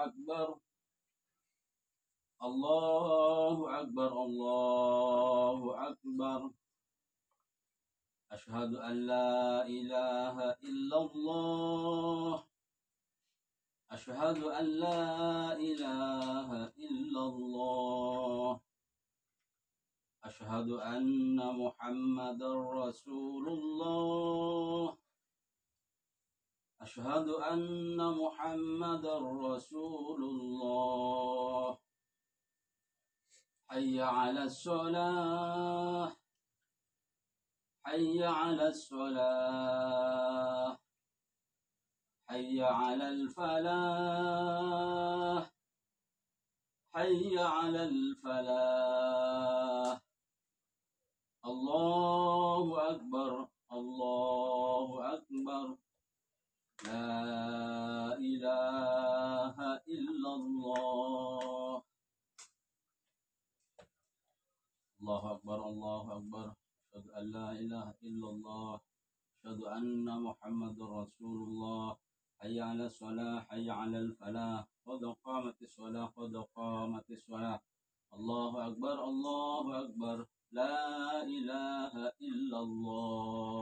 أكبر الله أكبر الله أكبر أشهد أن لا إله إلا الله أشهد أن لا إله إلا الله أشهد أن محمدا رسول الله أشهد أن محمدا رسول الله حي على الصلاة حي على الصلاة حي على الفلاح حي على الفلاح الله أكبر الله أكبر لا إله إلا الله الله أكبر الله أكبر أشهد أن لا إله إلا الله أشهد أن محمد رسول الله حي على الصلاة حي على الفلاح قد قامت الصلاة قد قامت الصلاة الله أكبر الله أكبر لا إله إلا الله